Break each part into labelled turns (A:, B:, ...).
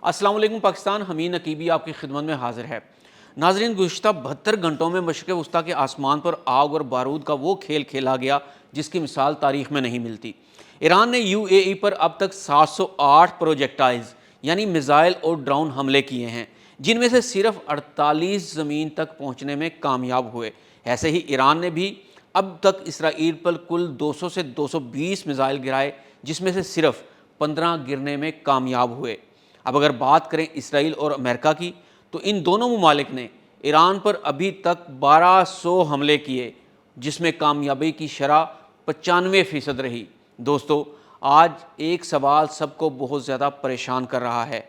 A: अस्सलाम वालेकुम पाकिस्तान, हमीद नकीबी आपकी खिदमत में हाजिर है। नाजरीन, गुज़िश्ता 72 घंटों में मशरिक़ वस्ता के आसमान पर आग और बारूद का वो खेल खेला गया जिसकी मिसाल तारीख़ में नहीं मिलती। ईरान ने UAE पर अब तक 708 प्रोजेक्टाइल्स यानी मिज़ाइल और ड्रोन हमले किए हैं, जिनमें से सिर्फ 48 ज़मीन तक पहुँचने में कामयाब हुए। ऐसे ही ईरान ने भी अब तक इसराइल पर कुल 200 से 220 मिज़ाइल गिराए, जिसमें से सिर्फ 15 गिरने में कामयाब हुए। अब अगर बात करें इसराइल और अमेरिका की, तो इन दोनों ममालिक ने ईरान पर अभी तक 1200 हमले किए, जिसमें कामयाबी की शरह 95% रही। दोस्तों, आज एक सवाल सबको बहुत ज़्यादा परेशान कर रहा है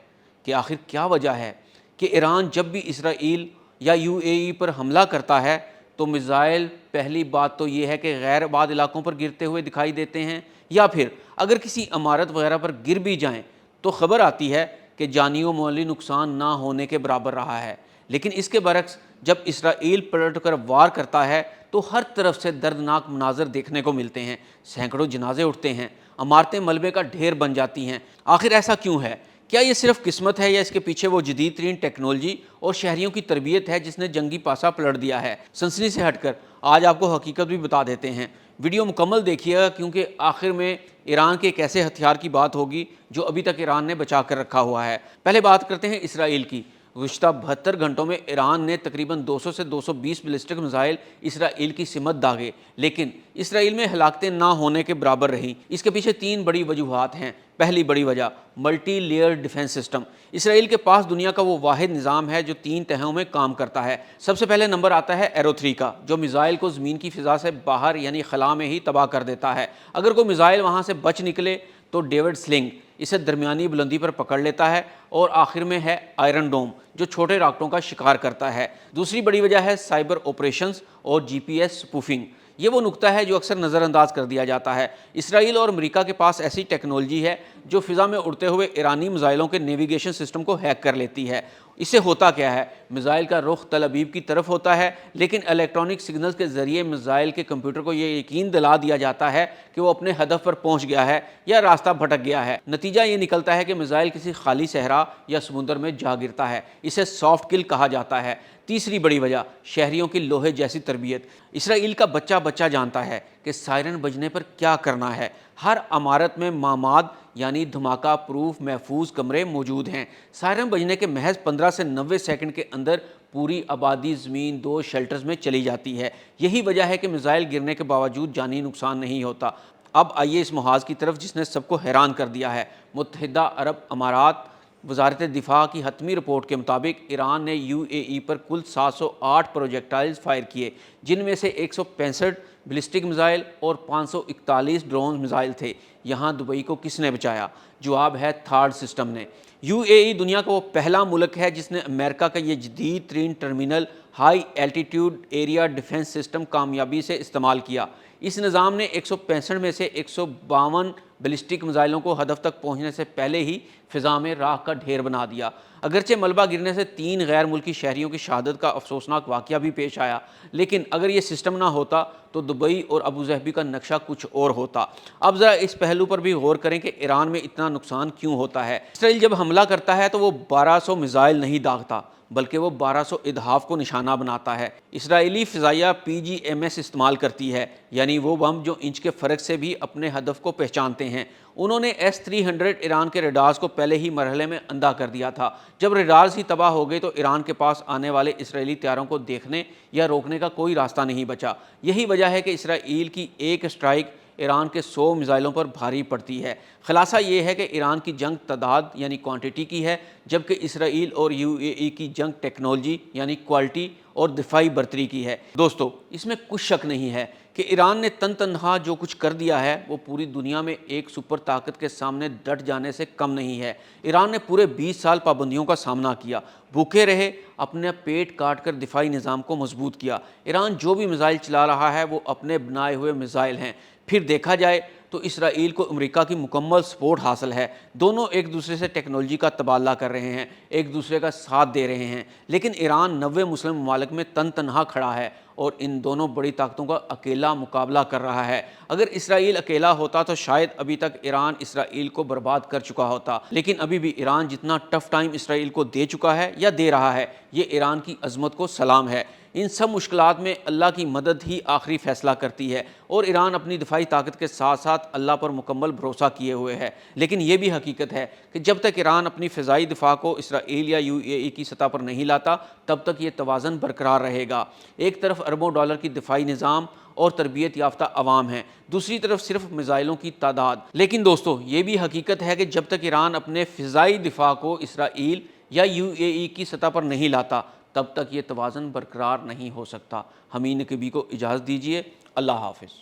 A: कि आखिर क्या वजह है कि ईरान जब भी इसराइल या UAE पर हमला करता है तो मिज़ाइल पहली बात तो ये है कि गैर आबाद इलाकों पर गिरते हुए दिखाई देते हैं, या फिर अगर किसी इमारत वगैरह पर गिर भी जाएं तो ख़बर आती है कि जानी व माली नुकसान ना होने के बराबर रहा है। लेकिन इसके बरक्स जब इसराइल पलट कर वार करता है तो हर तरफ से दर्दनाक मनाज़र देखने को मिलते हैं। सैकड़ों जनाजे उठते हैं, इमारतें मलबे का ढेर बन जाती हैं। आखिर ऐसा क्यों है? क्या ये सिर्फ किस्मत है या इसके पीछे वो जदीद तरीन टेक्नोलॉजी और शहरियों की तरबियत है जिसने जंगी पासा पलट दिया है? सनसनी से हटकर आज आपको हकीकत भी बता देते हैं। वीडियो मुकम्मल देखिएगा, क्योंकि आखिर में ईरान के एक ऐसे हथियार की बात होगी जो अभी तक ईरान ने बचा कर रखा हुआ है। पहले बात करते हैं इसराइल की। गुज़िश्ता 72 घंटों में ईरान ने तकरीबन 200 से 220 बैलिस्टिक मिसाइल इसराइल की सिमत दागे, लेकिन इसराइल में हलाकतें ना होने के बराबर रहीं। इसके पीछे 3 बड़ी वजूहात हैं। पहली बड़ी वजह multi layer defence system. Israel के पास दुनिया का वो वाहिद निज़ाम है जो 3 तहों में काम करता है। सबसे पहले नंबर आता है एरो 3 का, जो मिसाइल को ज़मीन की फ़िज़ा से बाहर यानी खला में ही तबाह कर देता है। अगर कोई मिसाइल वहाँ से बच निकले तो डेविड स्लिंग इसे दरमियानी बुलंदी पर पकड़ लेता है, और आखिर में है आयरन डोम, जो छोटे रॉकेटों का शिकार करता है। दूसरी बड़ी वजह है साइबर ऑपरेशंस और GPS स्पूफिंग। ये वो नुक्ता है जो अक्सर नज़रअंदाज कर दिया जाता है। इसराइल और अमेरिका के पास ऐसी टेक्नोलॉजी है जो फ़िज़ा में उड़ते हुए ईरानी मिसाइलों के नेविगेशन सिस्टम को हैक कर लेती है। इससे होता क्या है? मिसाइल का रुख तल अबीब की तरफ होता है, लेकिन इलेक्ट्रॉनिक सिग्नल्स के ज़रिए मिसाइल के कंप्यूटर को ये यकीन दिला दिया जाता है कि वो अपने हदफ पर पहुंच गया है या रास्ता भटक गया है। नतीजा ये निकलता है कि मिसाइल किसी खाली सहरा या समुद्र में जा गिरता है। इसे सॉफ्ट किल कहा जाता है। तीसरी बड़ी वजह शहरियों की लोहे जैसी तरबियत। इसराइल का बच्चा बच्चा जानता है कि सायरन बजने पर क्या करना है। हर इमारत में मामाद यानी धमाका प्रूफ महफूज कमरे मौजूद हैं। सायरन बजने के महज 15 से 90 सेकंड के अंदर पूरी आबादी ज़मीन 2 शेल्टर्स में चली जाती है। यही वजह है कि मिसाइल गिरने के बावजूद जानी नुकसान नहीं होता। अब आइए इस मुहाज़ की तरफ जिसने सबको हैरान कर दिया है। मुत्तहिदा अरब अमारात वज़ारत दिफा की हतमी रिपोर्ट के मुताबिक ईरान ने UAE पर कुल 708 प्रोजेक्टाइल्स फायर किए, जिनमें से 165 बैलिस्टिक मिसाइल और 541 ड्रोन मिसाइल थे। यहाँ दुबई को किसने बचाया? जवाब है थर्ड सिस्टम ने। UAE दुनिया का वो पहला मुल्क है जिसने अमेरिका का ये जदीद तरीन terminal high altitude area defence system कामयाबी से इस्तेमाल किया। इस निज़ाम ने 165 में से 152 बैलिस्टिक मिसाइलों को हदफ तक पहुंचने से पहले ही फ़िज़ा में राख का ढेर बना दिया। अगरचे मलबा गिरने से 3 गैर मुल्की शहरियों की शहादत का अफसोसनाक वाक़या भी पेश आया, लेकिन अगर ये सिस्टम ना होता तो दुबई और अबू ज़हबी का नक्शा कुछ और होता। अब ज़रा इस पहलू पर भी गौर करें कि ईरान में इतना नुकसान क्यों होता है। इसराइल जब हमला करता है तो वो 1200 मिसाइल नहीं दागता, बल्कि वो 1200 इदहाफ को निशाना बनाता है। इसराइली फ़िज़ाइया PGMS इस्तेमाल करती है, यानी वो बम जो इंच के फ़र्क से भी अपने हदफ को पहचानते हैं। उन्होंने S-300 ईरान के रडार्स को पहले ही मरहले में अंधा कर दिया था। जब रडार्स ही तबाह हो गए तो ईरान के पास आने वाले इसराइली तैयारों को देखने या रोकने का कोई रास्ता नहीं बचा। यही वजह है कि इसराइल की एक स्ट्राइक ईरान के 100 मिसाइलों पर भारी पड़ती है। खुलासा ये है कि ईरान की जंग तादाद यानी क्वांटिटी की है, जबकि इसराइल और UAE की जंग टेक्नोलॉजी यानी क्वालिटी और दिफाई बर्तरी की है। दोस्तों, इसमें कुछ शक नहीं है कि ईरान ने तनहा जो कुछ कर दिया है वो पूरी दुनिया में एक सुपर ताकत के सामने डट जाने से कम नहीं है। ईरान ने पूरे 20 साल पाबंदियों का सामना किया, भूखे रहे, अपने पेट काट कर दिफाई निज़ाम को मजबूत किया। ईरान जो भी मिसाइल चला रहा है वो अपने बनाए हुए मिसाइल हैं। फिर देखा जाए تو اسرائیل کو امریکہ کی مکمل سپورٹ حاصل ہے۔ دونوں ایک دوسرے سے ٹیکنالوجی کا تبادلہ کر رہے ہیں، ایک دوسرے کا ساتھ دے رہے ہیں، لیکن ایران 90 مسلم ممالک میں تنہا کھڑا ہے اور ان دونوں بڑی طاقتوں کا اکیلا مقابلہ کر رہا ہے۔ اگر اسرائیل اکیلا ہوتا تو شاید ابھی تک ایران اسرائیل کو برباد کر چکا ہوتا، لیکن ابھی بھی ایران جتنا ٹف ٹائم اسرائیل کو دے چکا ہے یا دے رہا ہے، یہ ایران کی عظمت کو سلام ہے۔ ان سب مشکلات میں اللہ کی مدد ہی آخری فیصلہ کرتی ہے، اور ایران اپنی دفاعی طاقت کے ساتھ ساتھ اللہ پر مکمل بھروسہ کیے ہوئے ہے۔ لیکن یہ بھی حقیقت ہے کہ جب تک ایران اپنی فضائی دفاع کو اسرائیل یا UAE کی سطح پر نہیں لاتا، تب تک یہ توازن برقرار رہے گا۔ ایک طرف اربوں ڈالر کی دفاعی نظام اور تربیت یافتہ عوام ہیں، دوسری طرف صرف میزائلوں کی تعداد۔ لیکن دوستو، یہ بھی حقیقت ہے کہ جب تک ایران اپنے فضائی دفاع کو اسرائیل یا UAE کی سطح پر نہیں لاتا، تب تک یہ توازن برقرار نہیں ہو سکتا۔ حمید نقیبی کو اجازت دیجیے، اللہ حافظ۔